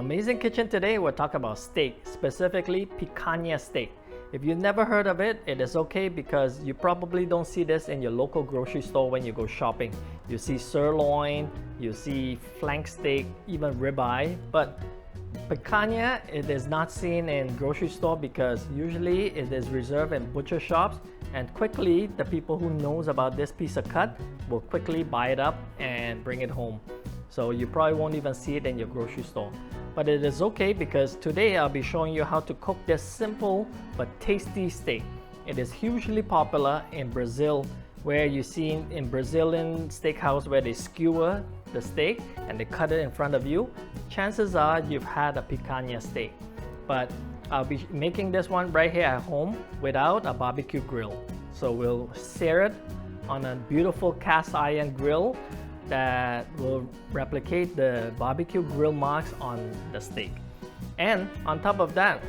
Amazing Kitchen today, we're talking about steak, specifically picanha steak. If you've never heard of it, it is okay because you probably don't see this in your local grocery store when you go shopping. You see sirloin, you see flank steak, even ribeye, but picanha, it is not seen in grocery store because usually it is reserved in butcher shops, and quickly the people who knows about this piece of cut will quickly buy it up and bring it home. So you probably won't even see it in your grocery store. But it is okay because today I'll be showing you how to cook this simple but tasty steak. It is hugely popular in Brazil, where you see in Brazilian steakhouse where they skewer the steak and they cut it in front of you. Chances are you've had a picanha steak. But I'll be making this one right here at home without a barbecue grill. So we'll sear it on a beautiful cast iron grill that will replicate the barbecue grill marks on the steak. And on top of that,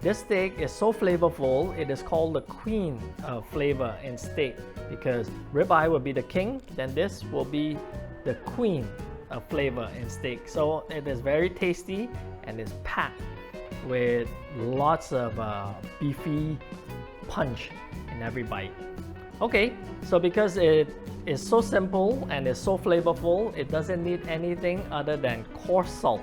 this steak is so flavorful, it is called the queen of flavor in steak because ribeye will be the king, then this will be the queen of flavor in steak. So it is very tasty and is packed with lots of beefy punch in every bite. Okay, so because it is so simple and is so flavorful, it doesn't need anything other than coarse salt.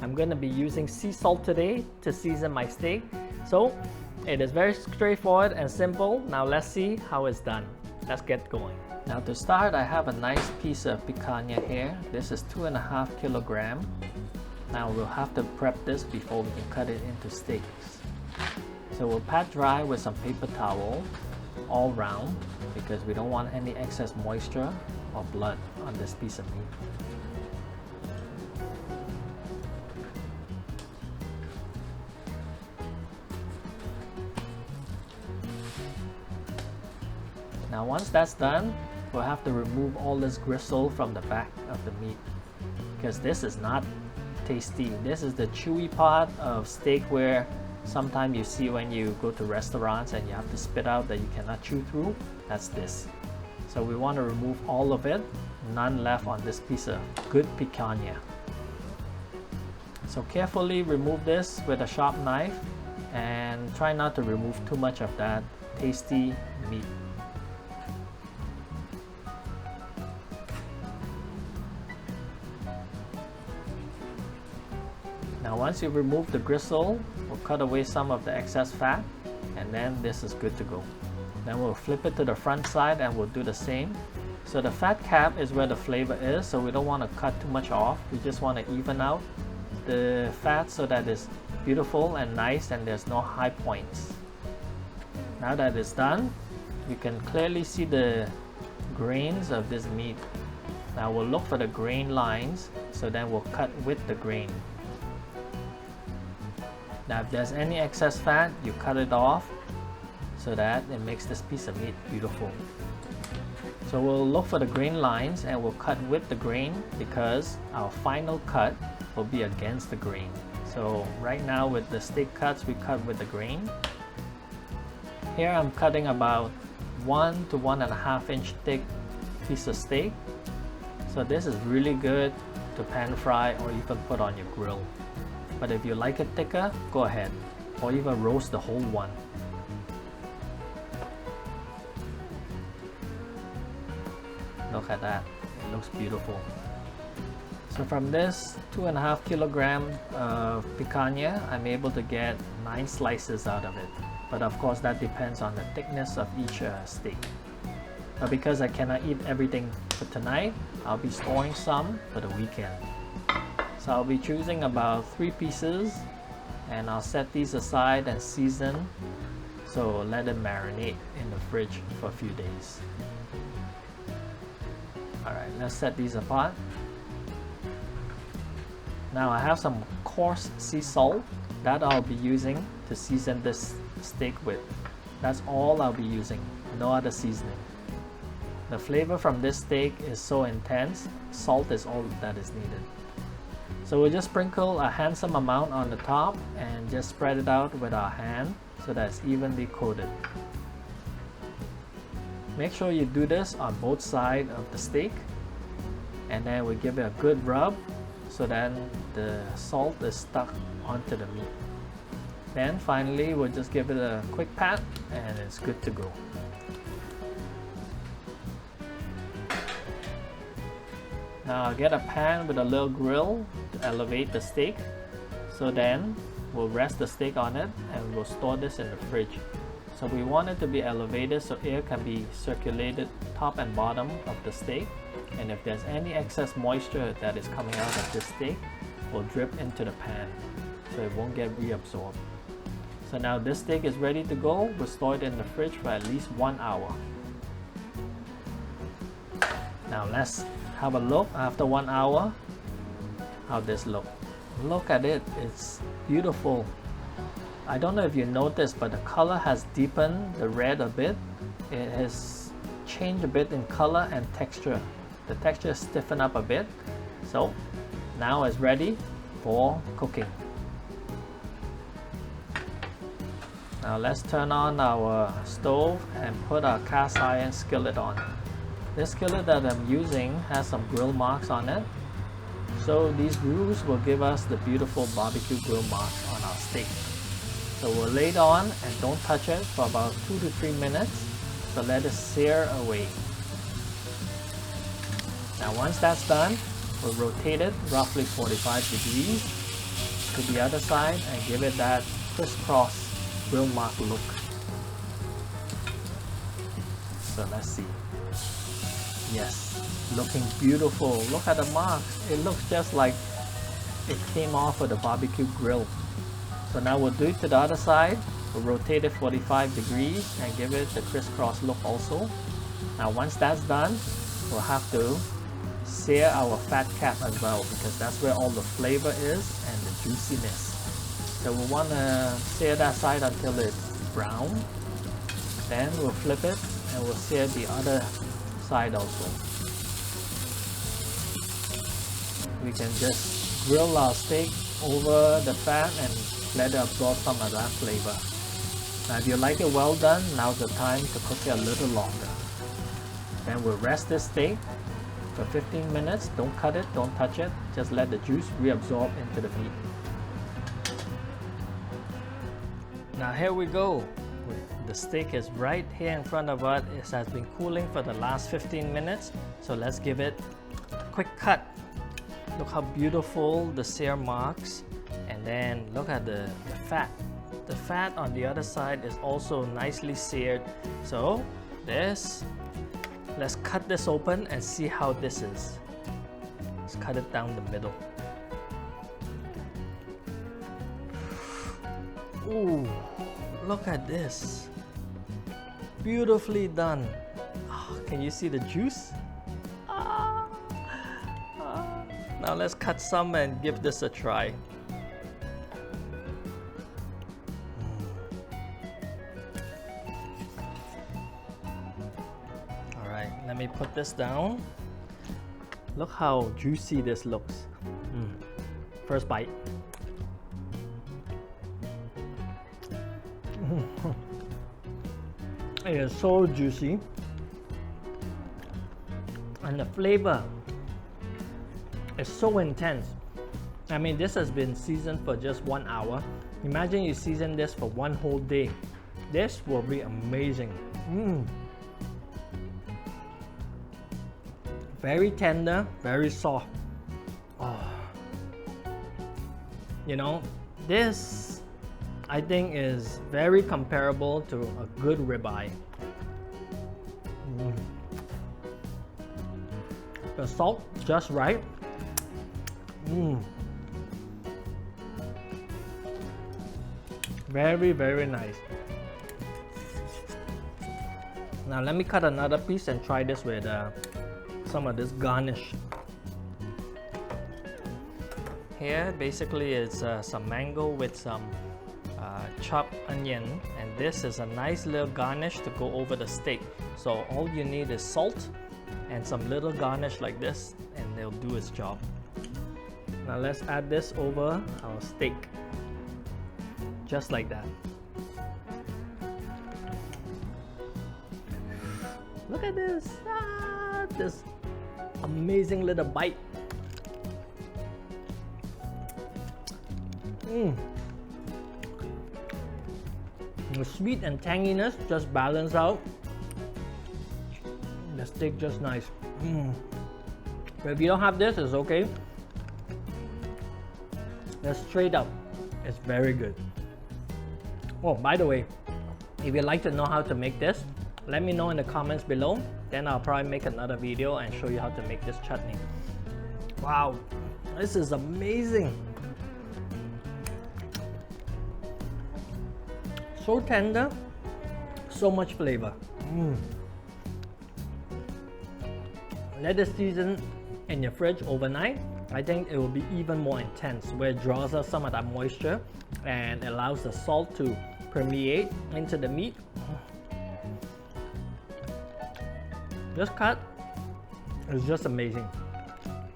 I'm going to be using sea salt today to season my steak. So it is very straightforward and simple. Now let's see how it's done. Let's get going. Now to start, I have a nice piece of picanha here. This is 2.5 kilograms. Now we'll have to prep this before we can cut it into steaks. So we'll pat dry with some paper towel all round because we don't want any excess moisture or blood on this piece of meat. Now once that's done, we'll have to remove all this gristle from the back of the meat because this is not tasty. This is the chewy part of steak where sometimes you see when you go to restaurants and you have to spit out that you cannot chew through. That's this. So we want to remove all of it, none left on this piece of good picanha. So carefully remove this with a sharp knife and try not to remove too much of that tasty meat. Now once you remove the gristle, we'll cut away some of the excess fat and then this is good to go. Then we'll flip it to the front side and we'll do the same. So the fat cap is where the flavor is, so we don't want to cut too much off. We just want to even out the fat so that it's beautiful and nice and there's no high points. Now that it's done, you can clearly see the grains of this meat. Now we'll look for the grain lines, so then we'll cut with the grain. Now if there's any excess fat, you cut it off so that it makes this piece of meat beautiful. So we'll look for the grain lines and we'll cut with the grain because our final cut will be against the grain. So right now with the steak cuts, we cut with the grain. Here I'm cutting about 1 to 1.5 inch thick piece of steak. So this is really good to pan fry or even put on your grill. But if you like it thicker, go ahead, or even roast the whole one. Look at that, it looks beautiful. So from this 2.5 kilograms of picanha, I'm able to get 9 slices out of it. But of course that depends on the thickness of each steak. But because I cannot eat everything for tonight, I'll be storing some for the weekend. So I'll be choosing about 3 pieces and I'll set these aside and season, so let it marinate in the fridge for a few days. Alright, let's set these apart. Now I have some coarse sea salt that I'll be using to season this steak with. That's all I'll be using, no other seasoning. The flavor from this steak is so intense, salt is all that is needed. So we'll just sprinkle a handsome amount on the top and just spread it out with our hand so that it's evenly coated. Make sure you do this on both sides of the steak and then we give it a good rub so then the salt is stuck onto the meat. Then finally we'll just give it a quick pat and it's good to go. Now I'll get a pan with a little grill to elevate the steak. So then we'll rest the steak on it and we'll store this in the fridge. So we want it to be elevated so air can be circulated top and bottom of the steak. And if there's any excess moisture that is coming out of this steak, will drip into the pan so it won't get reabsorbed. So now this steak is ready to go. We'll store it in the fridge for at least 1 hour. Now let's have a look after 1 hour how this look. Look at it, it's beautiful. I don't know if you noticed, but the color has deepened the red a bit. It has changed a bit in color and texture. The texture stiffened up a bit. So now it's ready for cooking. Now let's turn on our stove and put our cast iron skillet on. This skillet that I'm using has some grill marks on it. So these grooves will give us the beautiful barbecue grill marks on our steak. So we'll lay it on and don't touch it for about 2 to 3 minutes. So let it sear away. Now once that's done, we'll rotate it roughly 45 degrees to the other side and give it that crisscross grill mark look. So let's see. Yes, looking beautiful. Look at the marks. It looks just like it came off of the barbecue grill. So now we'll do it to the other side. We'll rotate it 45 degrees and give it the crisscross look also. Now once that's done, we'll have to sear our fat cap as well because that's where all the flavor is and the juiciness. So we want to sear that side until it's brown. Then we'll flip it and we'll sear the other side also. We can just grill our steak over the fat and let it absorb some of that flavor. Now if you like it well done, now's the time to cook it a little longer. Then we'll rest this steak for 15 minutes. Don't cut it, don't touch it. Just let the juice reabsorb into the meat. Now here we go. The steak is right here in front of us. It has been cooling for the last 15 minutes. So let's give it a quick cut. Look how beautiful the sear marks. And then look at the fat. The fat on the other side is also nicely seared. So let's cut this open and see how this is. Let's cut it down the middle. Ooh, look at this. Beautifully done. Oh, can you see the juice? Now let's cut some and give this a try. Alright, let me put this down. Look how juicy this looks. First bite. It is so juicy. And the flavor is so intense. I mean, this has been seasoned for just 1 hour. Imagine you season this for 1 whole day. This will be amazing. Very tender, very soft. Oh. You know, this I think is very comparable to a good ribeye. The salt just right. Very, very nice. Now let me cut another piece and try this with some of this garnish. Here basically it's some mango with some chopped onion, and this is a nice little garnish to go over the steak. So all you need is salt and some little garnish like this, and they'll do its job. Now let's add this over our steak, just like that. Look at this, this amazing little bite. The sweet and tanginess just balance out. The steak just nice. But if you don't have this, it's okay. Just straight up, it's very good. Oh, by the way, if you'd like to know how to make this, let me know in the comments below. Then I'll probably make another video and show you how to make this chutney. Wow, this is amazing. So tender, so much flavor. Let it season in your fridge overnight. I think it will be even more intense, where it draws out some of that moisture and allows the salt to permeate into the meat. This cut is just amazing.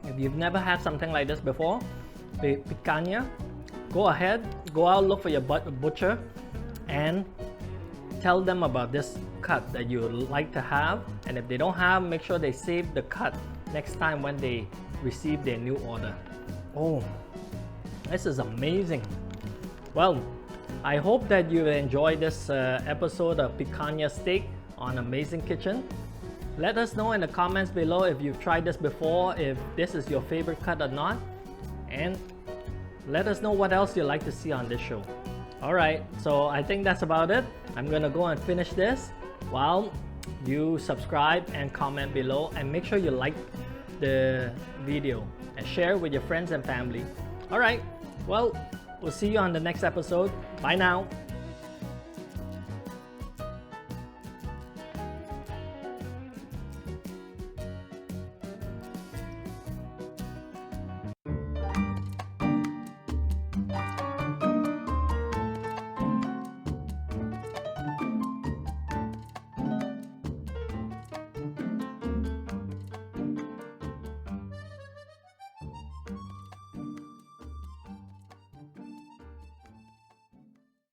If you've never had something like this before, the picanha, go ahead, go out, look for your butcher and tell them about this cut that you would like to have. And if they don't have, make sure they save the cut next time when they receive their new order. Oh, this is amazing. Well, I hope that you enjoyed this episode of Picanha Steak on Amazing Kitchen. Let us know in the comments below if you've tried this before, if this is your favorite cut or not, and let us know what else you'd like to see on this show. Alright, so I think that's about it. I'm gonna go and finish this while you subscribe and comment below, and make sure you like the video and share with your friends and family. Alright, well, we'll see you on the next episode. Bye now.